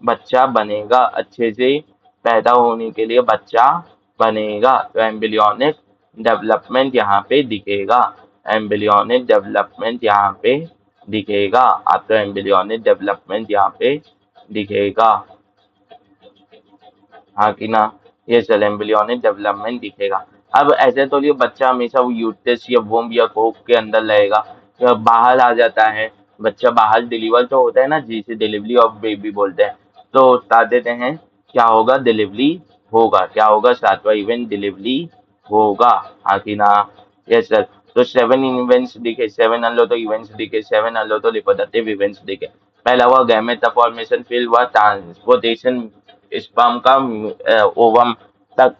बच्चा बनेगा, अच्छे से पैदा होने के लिए बच्चा बनेगा। तो एम्ब्रियोनिक डेवलपमेंट यहाँ पे दिखेगा, एम्ब्रियोनिक डेवलपमेंट यहाँ पे दिखेगा, आपका एम्ब्रियोनिक डेवलपमेंट यहाँ पे दिखेगा, हाँ कि ना। ये सेल एम्ब्रियोनिक डेवलपमेंट दिखेगा। अब ऐसे तो ये बच्चा हमेशा वो यूटेस या वोम्ब या कोक के अंदर रहेगा, या बाहर आ जाता है, बच्चा बाहर डिलीवर तो होता है ना, जिसे डिलीवरी ऑफ बेबी बोलते हैं। तो बता देते हैं क्या होगा, डिलीवरी होगा, क्या होगा, सातवां इवेंट डिलीवरी होगा, हाँ कि ना। Yes sir. तो 7 इवेंट्स दिखे, 7 अल्लो तो इवेंट्स दिखे, 7 अल्लो तो रिप्रोडक्टिव इवेंट्स दिखे। पहला हुआ गैमेट फॉर्मेशन, फिर हुआ ट्रांसपोर्टेशन स्पर्म का ओवम तक,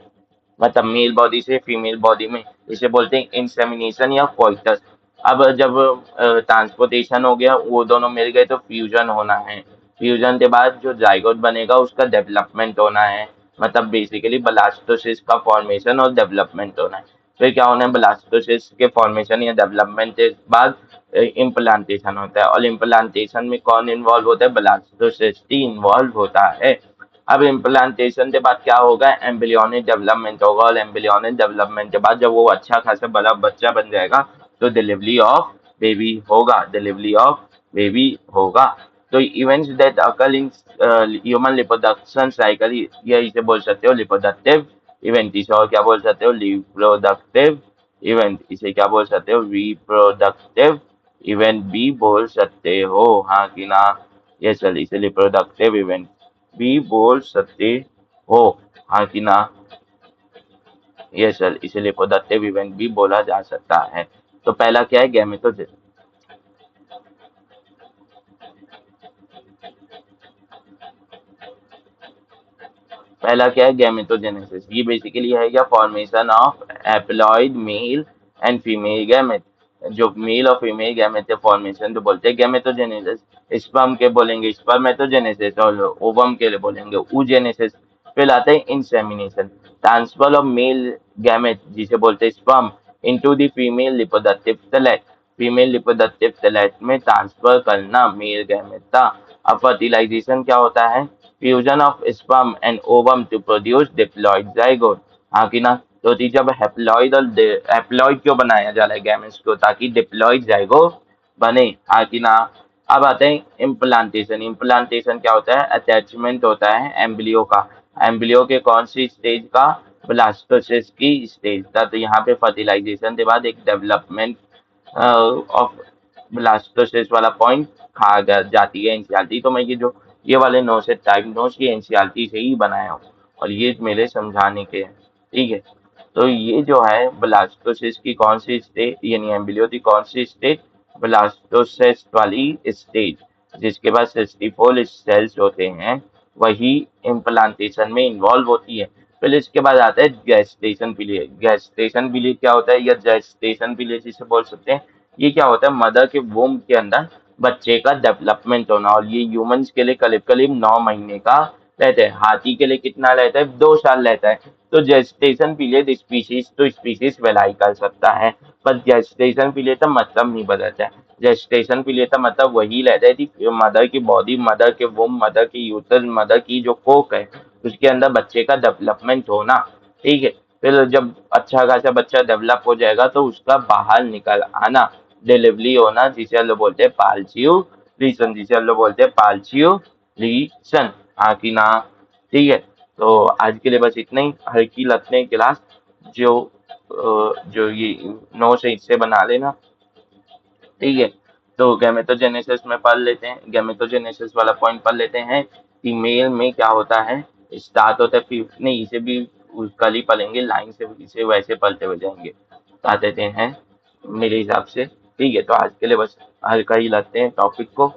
मतलब मेल बॉडी से फीमेल बॉडी में, इसे बोलते हैं इंसेमिनेशन या कोइटस। अब जब ट्रांसपोर्टेशन हो गया, वो दोनों मिल गए तो फ्यूजन होना है, फ्यूजन के बाद जो जाइगोट बनेगा उसका डेवलपमेंट होना है, मतलब बेसिकली ब्लास्टोसिस का फॉर्मेशन और डेवलपमेंट होना है। फिर क्या होना है, ब्लास्टोसिस के फॉर्मेशन या डेवलपमेंट के बाद इम्प्लांटेशन होता है, और इम्प्लांटेशन में कौन इन्वॉल्व होता है, ब्लास्टोसिस्ट ही इन्वॉल्व होता है। अब इम्प्लांटेशन के बाद क्या होगा, एम्ब्रियोनिक डेवलपमेंट होगा, और एम्ब्रियोनिक डेवलपमेंट के बाद जब वो अच्छा खासा बड़ा बच्चा बन जाएगा तो डिलीवरी ऑफ बेबी होगा, डिलीवरी ऑफ बेबी होगा। तो events that occur in human reproduction cycle, या इसे बोल सकते हो रिप्रोडक्टिव इवेंट, इसे और क्या बोल सकते हो, रिप्रोडक्टिव इवेंट, इसे क्या बोल सकते हो, रिप्रोडक्टिव इवेंट भी बोल सकते हो, हाँ कि ना। ये सर, इसे रिप्रोडक्टिव इवेंट भी बोल सकते हो, हाँ कि ना। ये सर, इसीलिए प्रोडक्टिव इवेंट भी बोला जा सकता है। तो पहला क्या है, गैमेटोजेनेसिस। पहला क्या है, गैमेटोजेनेसिस। ये बेसिकली है क्या, formation of haploid mail and female gamete. जो मेल और फीमेल गैमेट के फॉर्मेशन तो बोलते हैं गैमेटोजेनेसिस। स्पर्म के बोलेंगे स्पर्मेटोजेनेसिस, और ओवम के लिए बोलेंगे oogenesis। फिर आता है insemination, transfer of male gamete जिसे बोलते हैं sperm into the female reproductive select, female reproductive select में ट्रांसफर करना मेल गैमेट का। अब फर्टिलाइजेशन क्या होता है, fusion of sperm and ovum to produce diploid zygote, हाँ कि ना। तो जब हैप्लॉइड और हैप्लॉइड क्यों बनाया जा रहा है गैमेट्स को, ताकि डिप्लॉइड जाइगोट बने, हाँ कि ना। अब आते हैं इम्प्लांटेशन। इम्प्लांटेशन क्या होता है, अटैचमेंट होता है एम्ब्रियो का, एम्ब्रियो के कौन सी स्टेज का, ब्लास्टोसिस की स्टेज का। तो यहाँ पे फर्टिलाइजेशन के बाद एक डेवलपमेंट ऑफ ब्लास्टोसिस वाला पॉइंट खा जाती है एनसीईआरटी। तो मैं ये वाले नोट्स है टाइप नोट्स की एनसीईआरटी से ही बनाया हूँ, और ये मेरे समझाने के हैं, ठीक है। तो ये जो है ब्लास्टोसिस की कौन सी स्टेज, यानी एम्ब्रियो की कौन सी स्टेज, ब्लास्टोसिस वाली स्टेज, जिसके बाद 64 सेल्स होते हैं, वही इम्प्लांटेशन में इन्वॉल्व होती है। फिर इसके बाद आता है गेस्टेशन पीरियड। गेस्टेशन पीरियड क्या होता है, या जेस्टेशन पीरियड जिसे बोल सकते हैं, ये क्या होता है, मदर के वोम के अंदर बच्चे का डेवलपमेंट होना, और ये ह्यूमंस के लिए करीब करीब 9 महीने का रहते हैं, हाथी के लिए कितना रहता है, 2 साल रहता है। तो gestation period species to species vary कर सकता है, पर जेस्टेशन पीरियड का मतलब नहीं बदलता है। जेस्टेशन पीरियड का मतलब वही रहता है कि मदर की बॉडी, मदर के वोम, मदर की यूट्रस, मदर की जो कोक है, उसके अंदर बच्चे का डेवलपमेंट होना। ठीक है, फिर जब अच्छा खासा बच्चा डेवलप हो जाएगा तो उसका बाहर निकल आना, डिलीवरी होना, जिसे हम लोग बोलते हैं पाल्चियो रीजन, जिसे हम लोग बोलते हैं पाल्चियो रीजन, हाँ कि ना। ठीक है, तो आज के लिए बस इतना ही। हल्की लतने गिलास जो जो ये 9 से हिस्से बना लेना। ठीक है, तो गैमेटोजेनेसिस में पढ़ लेते हैं, गैमेटोजेनेसिस वाला पॉइंट पढ़ लेते हैं। फीमेल में क्या होता है, स्टार्ट होता है नहीं, इसे भी कल ही पढ़ेंगे, लाइन से इसे वैसे पढ़ते हुए जाएंगे, बता देते हैं मेरे हिसाब से। ठीक है, तो आज के लिए बस हल्का ही लाते हैं टॉपिक को।